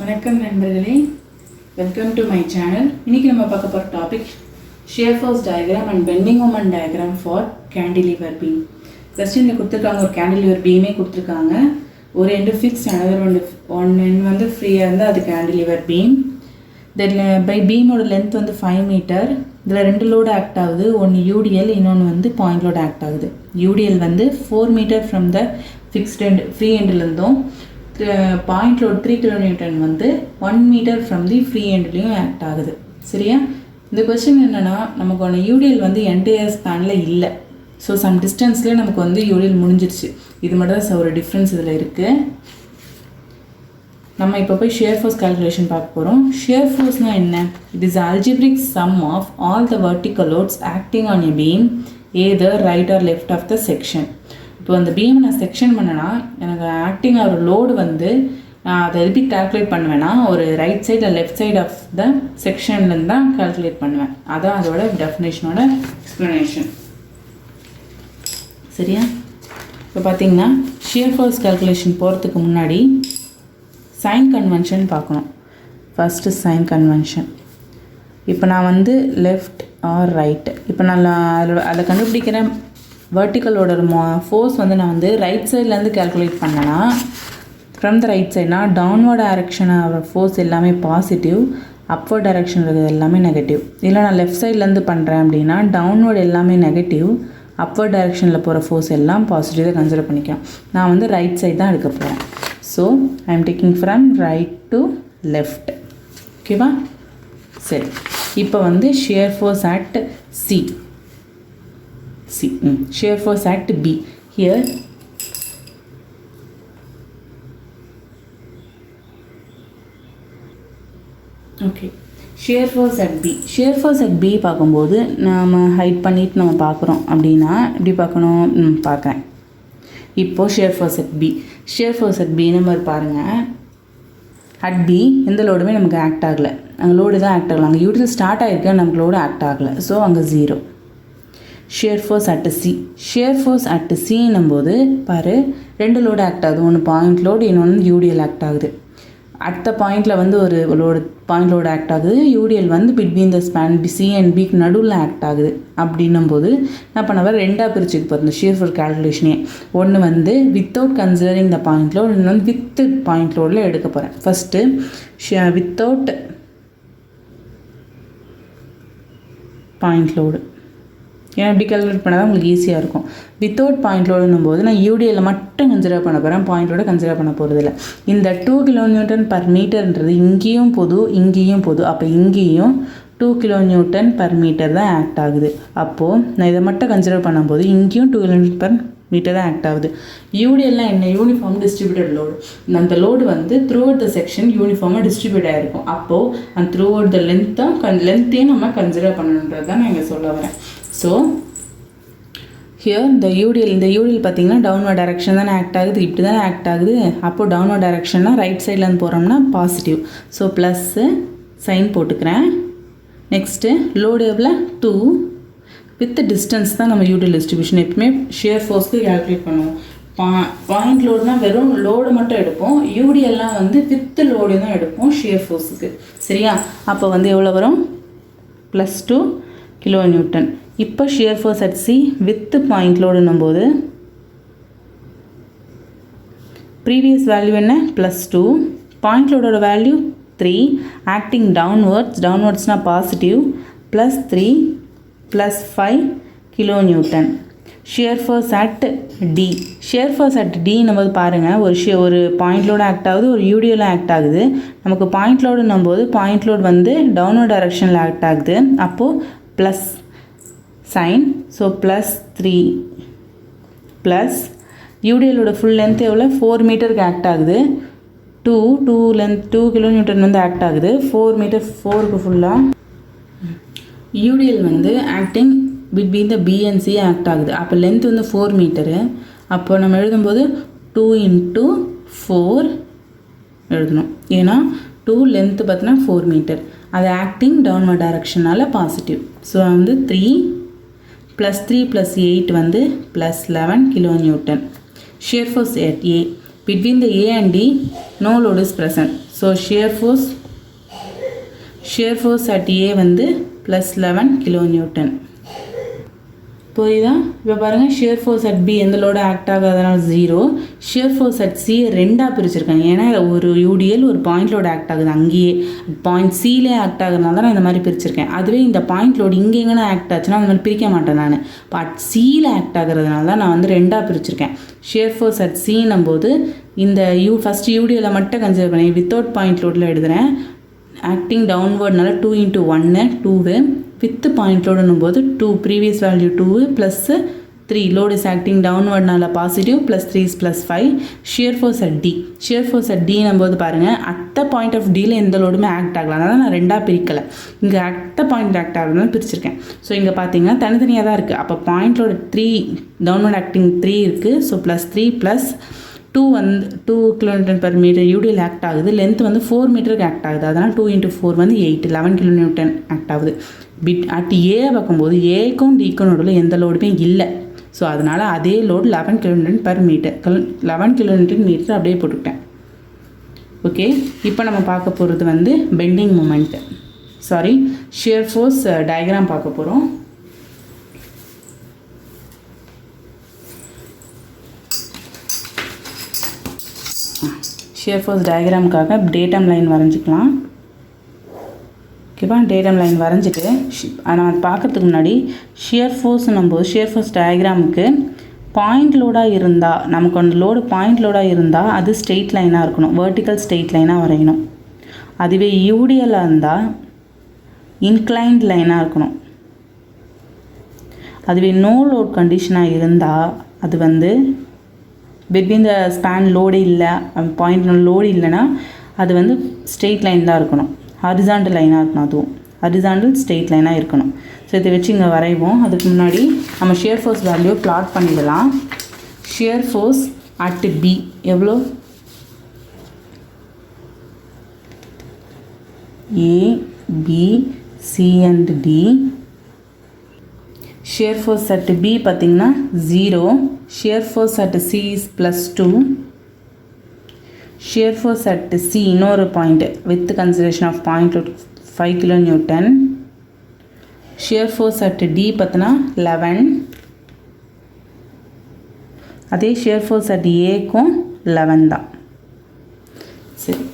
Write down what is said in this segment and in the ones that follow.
வணக்கம் நண்பர்களே, welcome to my channel. இன்றைக்கி நம்ம பார்க்க போகிற topic shear force diagram and bending moment diagram for cantilever beam. கொஸ்டினில் கொடுத்துருக்காங்க, ஒரு கேண்டிலிவர் பீமே கொடுத்துருக்காங்க. ஒரு end fix, another one end வந்து ஃப்ரீயாக இருந்தால் அது கேண்டிலிவர் பீம். தென் பை பீமோட லென்த் வந்து 5 மீட்டர். இதில் 2 லோடு ஆக்ட் ஆகுது. ஒன்று யூடிஎல், இன்னொன்று வந்து பாயிண்ட் லோடு ஆக்ட் ஆகுது. யூடிஎல் வந்து 4 metre from the fixed end free எண்ட்லேருந்தும், பாயிண்ட் லோட் 3 kN வந்து 1 மீட்டர் ஃப்ரம் தி ஃப்ரீ எண்ட்லேயும் ஆக்ட் ஆகுது. சரியா? இந்த கொஸ்டின் என்னென்னா, நமக்கு ஒன்று யூடிஎல் வந்து என்டையர் ஸ்பேனில் இல்லை. ஸோ சம் டிஸ்டன்ஸ்லேயே நமக்கு வந்து யூடிஎல் முடிஞ்சிருச்சு. இது மட்டும் தான் ஒரு டிஃப்ரென்ஸ் இதில் இருக்குது. நம்ம இப்போ போய் ஷியர் ஃபோர்ஸ் கால்குலேஷன் பார்க்க போகிறோம். ஷியர் ஃபோர்ஸ்னால் என்ன? It is algebraic sum of all the vertical loads acting on a beam either right or left of the section. இப்போ அந்த பீம் நான் செக்ஷன் பண்ணேன்னா எனக்கு ஆக்டிங் ஆகிற லோடு வந்து நான் அதை எப்படி கால்குலேட் பண்ணுவேன்னா, ஒரு right side left side of the செக்ஷன்லேருந்து தான் கால்குலேட் பண்ணுவேன். அதான் அதோட டெஃபினேஷனோட எக்ஸ்ப்ளனேஷன். சரியா? இப்போ பார்த்தீங்கன்னா ஷியர் ஃபோர்ஸ் கால்குலேஷன் போகிறதுக்கு முன்னாடி சைன் கன்வென்ஷன் பார்க்கணும். First sign convention. இப்போ நான் வந்து லெஃப்ட் ஆர் ரைட், இப்போ நான் அதை கண்டுபிடிக்கிறேன். வெர்டிக்கலோட ஃபோர்ஸ் வந்து நான் வந்து ரைட் சைட்லேருந்து கேல்குலேட் பண்ணேன்னா, ஃப்ரம் த ரைட் சைட்னா டவுன்வர்ட் டைரக்ஷன் ஆகிற ஃபோர்ஸ் எல்லாமே பாசிட்டிவ், அப்வர்ட் டைரக்ஷன் இருக்கிறது எல்லாமே நெகட்டிவ். இல்லை நான் லெஃப்ட் சைட்லேருந்து பண்ணுறேன் அப்படின்னா டவுன்வர்ட் எல்லாமே நெகட்டிவ், அப்வர்ட் டைரக்ஷனில் போகிற ஃபோர்ஸ் எல்லாம் பாசிட்டிவாக கன்சிடர் பண்ணிக்கலாம். நான் வந்து ரைட் சைட் தான் எடுக்க போகிறேன். So I am taking from right to left. ஓகேவா? சரி, இப்போ வந்து shear force at shear force at B. Here okay, shear force at B. shear force at B பார்க்கும்போது நம்ம ஹைட் பண்ணிட்டு நம்ம பார்க்குறோம் அப்படின்னா எப்படி பார்க்கணும்? பார்க்குறேன். இப்போது shear force at B. shear force at B number பாருங்கள். அட் பி எந்த லோடுமே நமக்கு ஆக்ட் ஆகலை. அங்கே லோடு தான் ஆக்ட் ஆகலை. அங்கே யூடிஎல் ஸ்டார்ட் ஆகிருக்கு, நமக்கு லோடு ஆக்ட் ஆகலை. ஸோ அங்கே 0. Shear force at C. Shear force at சின்னும் போது பாரு, 2 லோடு ஆக்ட் ஆகுது. ஒன்று பாயிண்ட் லோடு, இன்னொன்று யூடிஎல் ஆக்ட் ஆகுது. அடுத்த பாயிண்டில் வந்து ஒரு லோடு பாயிண்ட் லோடு ஆக்ட் ஆகுது. யூடிஎல் வந்து between the span C and பிக்கு நடுவில் ஆக்ட் ஆகுது. அப்படின்னும் போது நான் பண்ண 2ஆக பிரிச்சுக்க போகிறேன் இந்த ஷியர் ஃபோர்ஸ் கால்குலேஷனே. ஒன்று வந்து without considering the point load, இன்னொன்று வந்து வித் பாயிண்ட் லோடில் எடுக்க போகிறேன். ஃபஸ்ட்டு வித்தவுட் பாயிண்ட் லோடு, ஏன்னா இப்படி கால்குலேட் பண்ணால் தான் உங்களுக்கு ஈஸியாக இருக்கும். வித்தவுட் பாயிண்ட் லோடுன்னும் போது நான் யூடிஎல்ல மட்டும் கன்சிடர் பண்ண போகிறேன், பாயிண்ட் லோட கன்சிடர் பண்ண போகிறது இல்லை. இந்த 2 kN/மீட்டர்ன்றது இங்கேயும் பொது, இங்கேயும் பொது. அப்போ இங்கேயும் 2 kN/மீட்டர் தான் ஆக்ட் ஆகுது. அப்போது நான் இதை மட்டும் கன்சிடர் பண்ணும்போது இங்கேயும் 2 kN/மீட்டர் தான் ஆக்ட் ஆகுது. யூடிஎல்லாம் என்ன? Uniform distributed load. அந்த லோடு வந்து த்ரூ அவுட் த செக்ஷன் யூனிஃபார்மாக டிஸ்ட்ரிபியூட் ஆகிருக்கும். அப்போது அந்த த்ரூ அவுட் த லென்த்தையும் நம்ம கன்சிடர் பண்ணணுன்றது தான் நான் இங்கே சொல்ல வரேன். ஸோ ஹியர் இந்த யூடிஎல் பார்த்திங்கன்னா டவுன்வர்ட் டைரக்ஷன் தானே ஆக்ட் ஆகுது, இப்படி தானே ஆக்ட் ஆகுது. அப்போது டவுன்வர்ட் டைரக்ஷன்னா ரைட் சைட்லேருந்து போகிறோம்னா பாசிட்டிவ். ஸோ ப்ளஸ்ஸு சைன் போட்டுக்கிறேன். நெக்ஸ்ட்டு லோடு எவ்வளோ? 2 வித் டிஸ்டன்ஸ் தான் நம்ம யூடிஎல் டிஸ்ட்ரிபியூஷன் எப்பவுமே ஷியர் ஃபோர்ஸ்க்கு கால்குலேட் பண்ணுவோம். பாயிண்ட் லோடுனால் வெறும் லோடு மட்டும் எடுப்போம். யூடிஎல்லாம் வந்து வித் லோடு தான் எடுப்போம் ஷியர் ஃபோர்ஸுக்கு. சரியா? அப்போ வந்து எவ்வளோ வரும்? +2 kN. இப்போ shear force at C with point லோடுன்னும் போது ப்ரீவியஸ் வேல்யூ என்ன? +2. பாயிண்ட் லோடோட வேல்யூ 3. ஆக்டிங் டவுன்வர்ட்ஸ்னால் positive, +3 +5 kN. Shear force at D. Shear force at டின்னும் போது பாருங்கள், ஒரு பாயிண்ட் லோடு ஆக்ட் ஆகுது, ஒரு யூடிஎல் ஆக்ட் ஆகுது. நமக்கு பாயிண்ட் லோடுன்னும் போது பாயிண்ட் லோடு வந்து டவுன்வர்ட் டைரக்ஷனில் ஆக்ட் ஆகுது. அப்போது ப்ளஸ் சைன். ஸோ +3 ப்ளஸ் யூடிஎலோட ஃபுல் லென்த் எவ்வளோ? 4 மீட்டருக்கு ஆக்ட் ஆகுது. 2 kN வந்து ஆக்ட் ஆகுது. 4 மீட்டர் 4க்கு ஃபுல்லாக யூடிஎல் வந்து acting between the B and C act ஆகுது. அப்போ லென்த் வந்து 4 மீட்டரு. அப்போ நம்ம எழுதும்போது 2 × 4 எழுதணும். ஏன்னா 2 லென்த்து பார்த்தீங்கன்னா 4 மீட்டர். அது ஆக்டிங் டவுன்வர்ட் டைரக்ஷனால் பாசிட்டிவ். ஸோ வந்து 3 +3 + 8 வந்து +11 kN. Shear force at A. between the A and D no load is present. So shear force at A வந்து plus 11 kilonewton. புரியுதா? இப்போ பாருங்கள், ஷியர் ஃபோர்ஸ் அட் பி எந்த load act ஆகாதனால 0. Shear force at சியை 2ஆக பிரிச்சிருக்காங்க. ஏன்னா ஒரு யூடிஎல் ஒரு பாயிண்ட் லோடு ஆக்ட் ஆகுது, அங்கேயே பாயிண்ட் சிலே ஆக்ட் ஆகுறதுனால தான் நான் இந்த மாதிரி பிரிச்சிருக்கேன். அதுவே இந்த பாயிண்ட் லோடு இங்கே எங்கன்னா ஆக்ட் ஆச்சுன்னா அந்த மாதிரி பிரிக்க மாட்டேன் நான். இப்போ அட் சியில் ஆக்ட் ஆகுறதுனால தான் நான் வந்து 2ஆக பிரிச்சிருக்கேன். ஷியர் ஃபோர்ஸ் அட் சின்னும் போது இந்த ஃபஸ்ட் யூடிஎலை மட்டும் கன்சிடர் பண்ணி வித்தவுட் பாயிண்ட் லோடில் எழுதுகிறேன். ஆக்டிங் டவுன்வர்ட்னால 2 × 1 2 வித் பாயிண்ட் லோடுன்னும் போது 2 previous value 2 plus 3 load is acting டவுன்வர்ட்னால positive plus 3 + 5. Shear force at D, shear force at டின்னும் போது பாருங்கள், அட் பாயிண்ட் ஆஃப் டியில் எந்த லோடுமே ஆக்ட் ஆகலாம். அதனால் நான் 2ஆக பிரிக்கலை, இங்கே அட் பாயிண்ட் ஆக்ட் ஆகலாம் பிரிச்சிருக்கேன். ஸோ இங்கே பார்த்தீங்கன்னா தனித்தனியாக தான் இருக்குது. அப்போ பாயிண்ட் லோடு 3 டவுன்வர்ட் ஆக்டிங் 3 இருக்குது. ஸோ +3 + 2 வந்து 2 kN/m யூடிஎல் ஆக்ட் ஆகுது. லென்த் வந்து 4 மீட்டருக்கு ஆக்ட் ஆகுது. அதனால் 2 × 4 வந்து 8 11 kN ஆக்ட் ஆகுது. அட் ஏ பார்க்கும்போது ஏக்கும் டிக்கும் நடுவில் எந்த லோடுமே இல்லை. ஸோ அதனால் அதே லோடு 11 kN/m 11 kN அப்படியே போட்டுக்கிட்டேன். ஓகே, இப்போ நம்ம பார்க்க போகிறது வந்து bending moment, shear force diagram பார்க்க போகிறோம். ஷியர் ஃபோர்ஸ் டயக்ராமுக்காக டேட்டம் லைன் வரைஞ்சிக்கலாம். ஓகேவா? டேட்டம் லைன் வரைஞ்சிட்டு நான் பார்க்கறதுக்கு முன்னாடி ஷியர் ஃபோர்ஸ்னும் போது ஷியர் ஃபோர்ஸ் டயக்ராமுக்கு பாயிண்ட் லோடாக இருந்தால், நமக்கு அந்த லோடு பாயிண்ட் லோடாக இருந்தால் அது ஸ்ட்ரெயிட் லைனாக இருக்கணும், வெர்டிக்கல் ஸ்ட்ரெயிட் லைனாக வரையணும். அதுவே யூடிஎல்லாக இருந்தால் இன்க்ளைன்ட் லைனாக இருக்கணும். அதுவே நோ லோட் கண்டிஷனாக இருந்தால் அது வந்து பிட்வீன் த ஸ்பேன் லோடு இல்லை, பாயிண்ட் லோடு இல்லைன்னா அது வந்து ஸ்ட்ரெயிட் லைன் தான் இருக்கணும், ஹரிசாண்டல் லைனாக இருக்கணும். அதுவும் ஹரிசாண்டல் ஸ்ட்ரெயிட் லைனாக இருக்கணும். ஸோ இதை வச்சு இங்கே வரைவோம். அதுக்கு முன்னாடி நம்ம ஷியர் ஃபோர்ஸ் வேல்யூ பிளாட் பண்ணிடலாம். ஷியர் ஃபோர்ஸ் அட் பி எவ்வளோ? A B C and D. Shear force at B பார்த்திங்கன்னா 0. Shear force at C is +2. Shear force at C இன்னொரு point with consideration of point 5 kN. Shear force at D பார்த்தினா 11. அதே shear force at ஏக்கும் 11 தான். சரி,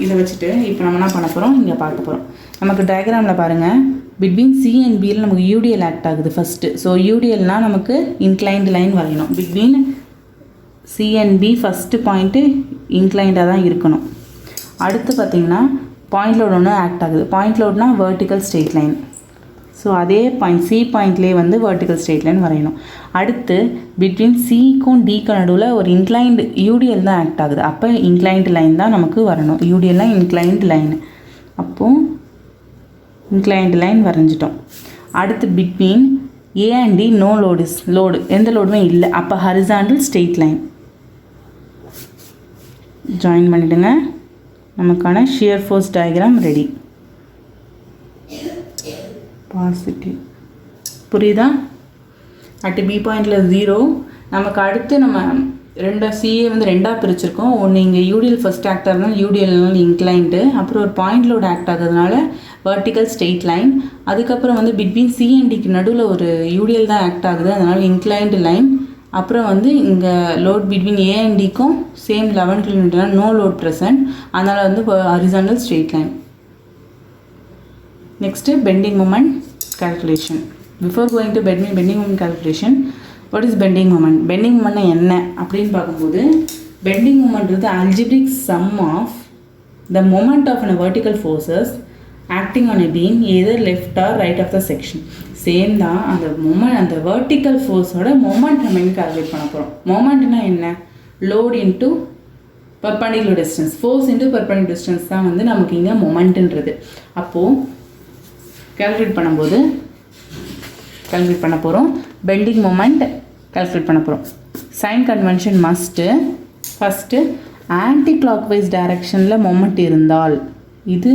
இதை வச்சுட்டு இப்போ நம்ம என்ன பண்ண போகிறோம், இங்கே பார்க்க போகிறோம். நமக்கு டயக்ராமில் பாருங்கள், பிட்வீன் சி அண்ட் பியில் நமக்கு யூடிஎல் ஆக்ட் ஆகுது ஃபஸ்ட்டு. ஸோ யூடிஎல்னால் நமக்கு இன்க்ளைன்டு லைன் வரையணும். Between C and B first point இன்க்ளைண்டாக தான் இருக்கணும். அடுத்து பார்த்திங்கன்னா பாயிண்ட் லோடு ஒன்று ஆக்ட் ஆகுது. பாயிண்ட் லோடுனா வெர்டிக்கல் ஸ்ட்ரெயிட் லைன். ஸோ அதே பாயிண்ட் சி பாயிண்ட்லேயே வந்து வெர்டிக்கல் ஸ்ட்ரெயிட் லைன் வரையணும். அடுத்து பிட்வீன் சிக்கும் டிக்கும் நடுவில் ஒரு இன்க்ளைன்டு யூடிஎல் தான் ஆக்ட் ஆகுது. அப்போ இன்க்ளைன்டு லைன் தான் நமக்கு வரணும். யூடிஎல்லாம் இன்க்ளைன்டு லைன். அப்போது இன்க்ளைன்டு லைன் வரைஞ்சிட்டோம். அடுத்து between A and D no load எந்த லோடுமே இல்லை. அப்போ ஹரிசாண்டல் ஸ்ட்ரெயிட் லைன் ஜாயின் பண்ணிவிடுங்க. நமக்கான shear force diagram ready. Positive புரியுதா? அட் பி பாயிண்டில் 0. நமக்கு அடுத்து நம்ம சிஏ வந்து 2ஆக பிரிச்சிருக்கோம். ஒன்று இங்கே யூடிஎல் ஃபஸ்ட் ஆக்ட் ஆகுதுனால யூடிஎல்னால இன்க்ளைன்டு, அப்புறம் ஒரு பாயிண்ட் லோடு ஆக்ட் ஆகுறதுனால வெர்டிக்கல் ஸ்ட்ரெயிட் லைன். அதுக்கப்புறம் வந்து பிட்வீன் சி அண்ட் டிக்கு நடுவில் ஒரு யூடிஎல் தான் ஆக்ட் ஆகுது, அதனால் இன்க்ளைன்டு லைன். அப்புறம் வந்து இங்கே லோட் பிட்வீன் ஏ அண்ட் டிக்கும் same 11 kN no load present, அதனால் வந்து horizontal straight line. Next bending moment calculation. Before going to bending moment calculation, what is bending moment? Bending moment என்ன அப்படின்னு பார்க்கும்போது, bending moment is the algebraic sum of the moment of a vertical forces acting on a beam either left or right of the section. Same தான். அந்த moment, அந்த vertical ஃபோர்ஸோட moment நம்ம இங்கே calculate பண்ண போகிறோம். மொமெண்ட்னா என்ன? Load into perpendicular distance, force into perpendicular distance தான் வந்து நமக்கு இங்கே மொமெண்ட்டுன்றது. அப்போது கால்குலேட் பண்ணும்போது கால்குலேட் பண்ண போகிறோம். பெண்டிங் மொமெண்ட் கால்குலேட் பண்ண போகிறோம். Sign convention must. First anticlockwise டைரக்ஷனில் மொமெண்ட் இருந்தால், இது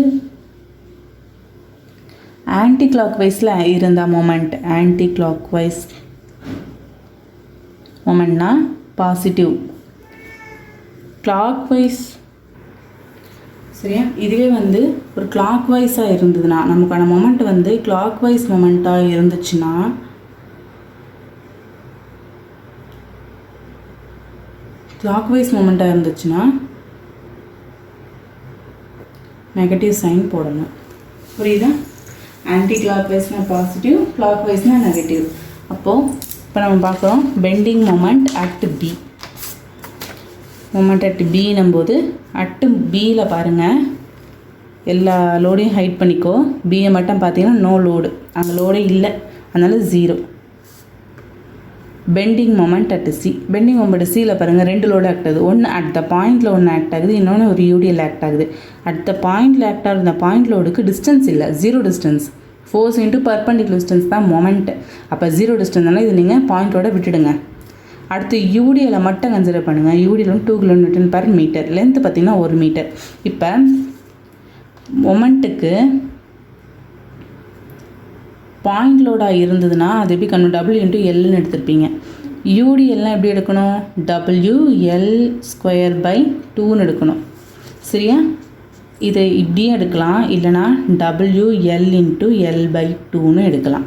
ஆன்டி கிளாக் வைஸில் இருந்தால் மொமெண்ட், ஆன்டி கிளாக் வைஸ் மொமெண்ட்னா பாசிட்டிவ், கிளாக் வைஸ் சரியா. இதுவே வந்து ஒரு கிளாக் வைஸாக இருந்ததுன்னா நமக்கான மொமெண்ட் வந்து கிளாக் வைஸ் மொமெண்ட்டாக இருந்துச்சுன்னா நெகட்டிவ் சைன் போடணும். புரியுதா? ஆன்டி கிளாக் வைஸ்னால் பாசிட்டிவ், கிளாக் வைஸ்னால் நெகட்டிவ். அப்போது இப்போ நம்ம பார்க்குறோம் bending moment at B. Moment at பின்னும்போது அட்டு பியில் பாருங்கள், எல்லா லோடையும் ஹைட் பண்ணிக்கோ. பியை மட்டும் பார்த்தீங்கன்னா நோ லோடு, அங்கே லோடே இல்லை, அதனால் 0. Bending moment at C. Bending moment சியில் பாருங்கள் 2 லோடு ஆக்ட் ஆகுது. ஒன்று அட் த பாயிண்டில் ஒன்று ஆக்ட் ஆகுது, இன்னொன்று ஒரு யூடிஎல் ஆக்ட் ஆகுது. அட் த பாயிண்டில் ஆக்ட் ஆகுது, இந்த பாயிண்ட் லோடுக்கு டிஸ்டன்ஸ் இல்லை, 0 distance. Force into perpendicular distance தான் மொமெண்ட். அப்போ 0 டிஸ்டன்ஸ்னால இது நீங்கள் பாயிண்டோட விட்டுடுங்க. அடுத்து யூடிஎலை மட்டும் கன்சிடர் பண்ணுங்கள். யூடிஎல் வந்து 2 kN/m. லென்த்து பார்த்திங்கன்னா 1 மீட்டர். இப்போ மொமெண்ட்டுக்கு பாயிண்ட் லோடாக இருந்ததுன்னா அது எப்படி கண்ணு W/Lன்னு எடுத்துருப்பீங்க. யூடிஎல்லாம் எப்படி எடுக்கணும்? WL²/2ன்னு எடுக்கணும். சரியா? இதை இப்படியும் எடுக்கலாம், இல்லைனா WL×L/2ன்னு எடுக்கலாம்.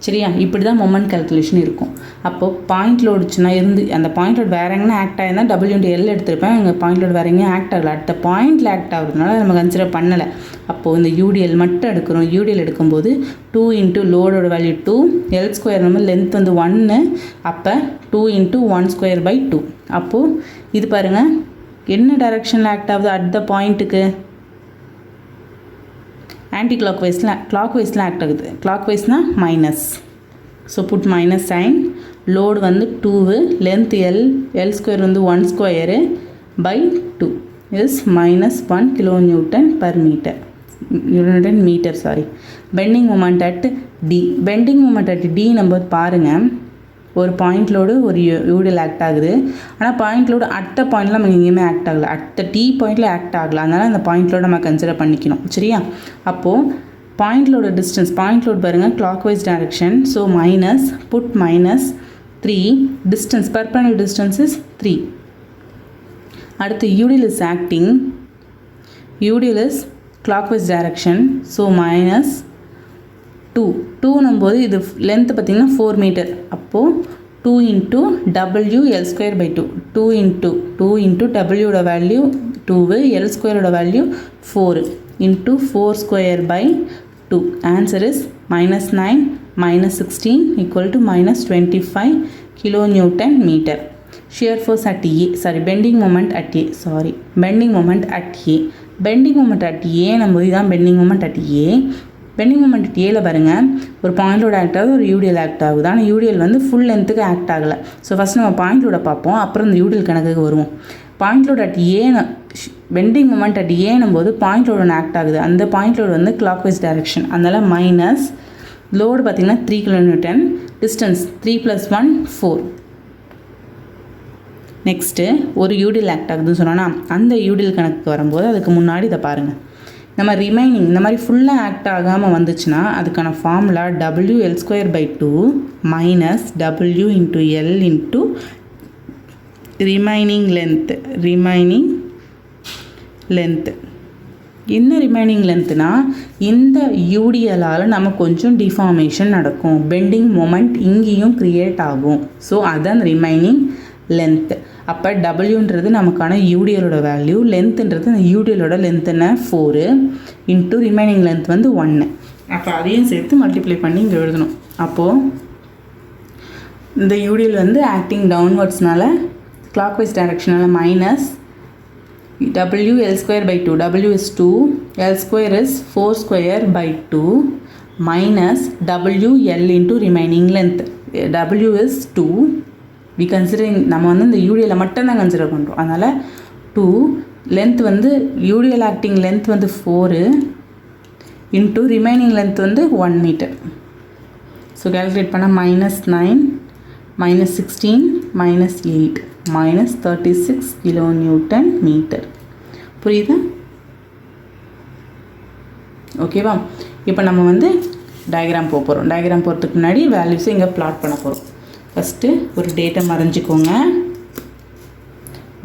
சரியா? இப்படி தான் மொமெண்ட் கால்குலேஷன் இருக்கும். அப்போது பாயிண்ட் லோடுச்சுன்னா அந்த பாயிண்ட் லோடு வேறு எங்கன்னா ஆக்ட் ஆகிருந்தால் W/L எடுத்துருப்பேன். எங்கள் பாயிண்ட் லோடு வேறு எங்கேயும் ஆக்ட் ஆகலை, அடுத்த பாயிண்டில் ஆக்ட் ஆகுறதுனால நம்ம கன்சிடர் பண்ணலை. அப்போது இந்த யூடிஎல் மட்டும் எடுக்கிறோம். யூடிஎல் எடுக்கும்போது 2 லோடோட வேல்யூ 2, L² நம்ம லென்த் வந்து 1, அப்போ 2 × 1²/2. அப்போது இது பாருங்கள் என்ன டைரெக்ஷனில் ஆக்ட் ஆகுது? அட் த பாயிண்ட்டுக்கு ஆன்டி கிளாக் வைஸில் ஆக்ட் ஆகுது. கிளாக் வைஸ்னால் minus. So put minus sign. Load வந்து 2, லென்த் L² வந்து 1²/2 is -1 kN/m. Bending moment at D. Bending moment at D நம்ம பாருங்கள், ஒரு பாயிண்ட் லோடு ஒரு யூடிஎல் ஆக்ட் ஆகுது. ஆனால் பாயிண்ட் லோடு அட் பாயிண்ட்டில் நம்ம எங்கேயுமே ஆக்ட் ஆகலை, அட் டி பாயிண்டில் ஆக்ட் ஆகலை. அதனால் அந்த பாயிண்ட் லோடு நம்ம கன்சிடர் பண்ணிக்கணும். சரியா? அப்போது பாயிண்ட் லோட டிஸ்டன்ஸ், பாயிண்ட் லோடு பாருங்கள் clockwise direction. So put -3. Distance perpendicular distance is 3. அடுத்து UDL is acting. UDL is clockwise direction. So -2 இது லென்த்து பார்த்திங்கன்னா 4 மீட்டர். அப்போது 2 × WL²/2. 2 × Wயோட value 2, L² value 4 × 4²/2. Answer is -9 -16 = -25 kN/m. Shear force at A, bending moment at A, bending moment at A. Bending moment at A நம்ம இதுதான் bending moment at A. Bending moment ஏல பாருங்கள், ஒரு பாயிண்டோட act ஆகுது, ஒரு UDL act ஆகுது. ஆனால் UTL வந்து ஃபுல் லென்த்துக்கு ஆக்ட் ஆகலை. ஸோ ஃபஸ்ட் நம்ம பாயிண்டோட பார்ப்போம், அப்புறம் இந்த யூடிஎல் கணக்குக்கு வருவோம். பாயிண்ட் லோடு அட் ஏன்னு பெண்டிங் மொமெண்ட் அட் ஏன்னும் போது பாயிண்ட் லோடு ஒன்று ஆக்ட் ஆகுது. அந்த பாயிண்ட் லோடு வந்து கிளாக் வைஸ் டைரக்ஷன். அதனால் மைனஸ் லோடு பார்த்திங்கன்னா 3 kN, டிஸ்டன்ஸ் 3 + 1 4. நெக்ஸ்ட்டு ஒரு யூடிஎல் ஆக்ட் ஆகுதுன்னு சொன்னோன்னா அந்த யூடிஎல் கணக்கு வரும்போது அதுக்கு முன்னாடி இதை பாருங்கள். நம்ம ரிமைனிங் இந்த மாதிரி ஃபுல்லாக ஆக்ட் ஆகாமல் வந்துச்சுன்னா அதுக்கான formula WL²/2 -W × L remaining length. என்ன ரிமைனிங் லென்த்துனா இந்த யூடிஎலால் நம்ம கொஞ்சம் டிஃபார்மேஷன் நடக்கும், பெண்டிங் மொமெண்ட் இங்கேயும் க்ரியேட் ஆகும். ஸோ அதுதான் ரிமைனிங் லென்த்து. அப்போ டபிள்யூன்றது நமக்கான யூடிஎலோட வேல்யூ, லென்த்துன்றது அந்த யூடிஎலோட லென்த்துன்னு 4 × ரிமைனிங் லென்த் வந்து 1. அப்போ அதையும் சேர்த்து மல்டிப்ளை பண்ணி இங்கே எழுதணும். அப்போது இந்த யூடிஎல் வந்து ஆக்டிங் டவுன்வர்ட்ஸ்னால கிளாக் வைஸ் டைரக்ஷனால் minus WL²/2, W is 2, L² is 4²/2 minus WL × remaining length. W is 2. we considering நம்ம வந்து இந்த யூடிஎலை மட்டும்தான் கன்சிடர் பண்ணுறோம். அதனால் 2 லென்த் வந்து யூடிஎல் ஆக்டிங் லென்த் வந்து 4 × ரிமைனிங் லென்த் வந்து 1 மீட்டர். ஸோ கேல்குலேட் பண்ணால் -9 -16 -8 -36 kN/m. புரியுதா? ஓகேவா? இப்போ நம்ம வந்து டயக்ராம் போக போகிறோம். டயக்ராம் போகிறதுக்கு முன்னாடி வேல்யூஸை இங்கே பிளாட் பண்ண போகிறோம். ஃபஸ்ட்டு ஒரு டேட்டை மறைஞ்சிக்கோங்க.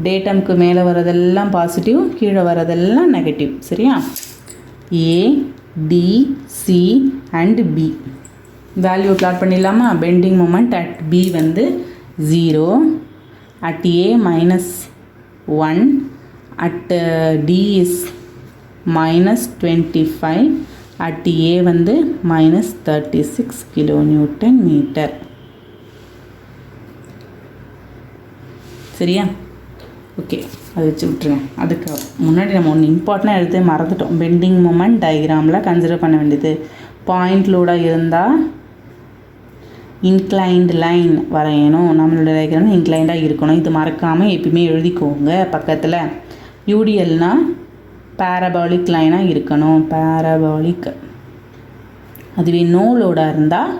டேட்டம்க்கு மேலே வரதெல்லாம் பாசிட்டிவ், கீழே வரதெல்லாம் நெகட்டிவ். சரியா? A, D, C and B value plot பண்ணிடலாமா? பெண்டிங் மொமெண்ட் அட் பி வந்து 0, at A -1, at D is -25, at A வந்து -36 kilonewton meter. சரியா? ஓகே, அதை வச்சு விட்டுருங்க. அதுக்கு முன்னாடி நம்ம ஒன்று இம்பார்ட்டண்டாக எடுத்து மறந்துட்டோம். பெண்டிங் மொமெண்ட் டயக்ராமில் கன்சிடர் பண்ண வேண்டியது பாயிண்ட் லோடாக இருந்தால் இன்க்ளைன்டு லைன் வரையணும். நம்மளோட டயக்ராம் இன்க்ளைண்டாக இருக்கணும். இது மறக்காமல் எப்பயுமே எழுதிக்கோங்க பக்கத்தில். யூடிஎல்னால் பேரபாலிக் லைனாக இருக்கணும். பேரபாலிக். அதுவே நோ லோடாக இருந்தால்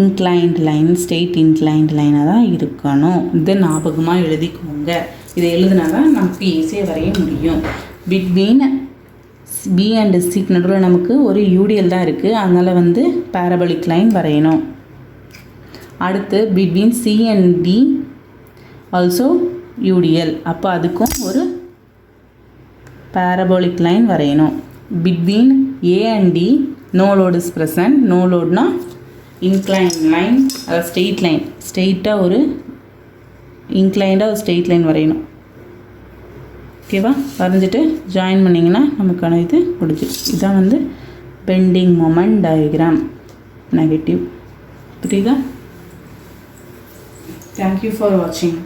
இன்க்ளைன்டு லைன், ஸ்ட்ரெயிட் இன்க்ளைன்டு லைனாக தான் இருக்கணும். இதை ஞாபகமாக எழுதிக்கோங்க. இதை எழுதுனா தான் நமக்கு ஈஸியாக வரைய முடியும். பிட்வீன் பி அண்ட் சிக்கு நடுவில் நமக்கு ஒரு யூடிஎல் தான் இருக்குது. அதனால் வந்து பேரபாலிக் லைன் வரையணும். அடுத்து between C and D also UDL. அப்போ அதுக்கும் ஒரு பேரபாலிக் லைன் வரையணும். Between A and D no load is present. No லோட்னா இன்க்ளைன் லைன், அதாவது ஸ்ட்ரெயிட் லைன், ஸ்ட்ரெயிட்டாக ஒரு இன்க்ளைண்டாக ஒரு ஸ்ட்ரெயிட் லைன் வரையணும். ஓகேவா? வரைஞ்சிட்டு ஜாயின் பண்ணிங்கன்னா நமக்கான இது முடிஞ்சிடும். இதுதான் வந்து பெண்டிங் மொமெண்ட் டயக்ராம் நெகட்டிவ். புரியுதா? தேங்க்யூ ஃபார் வாட்சிங்.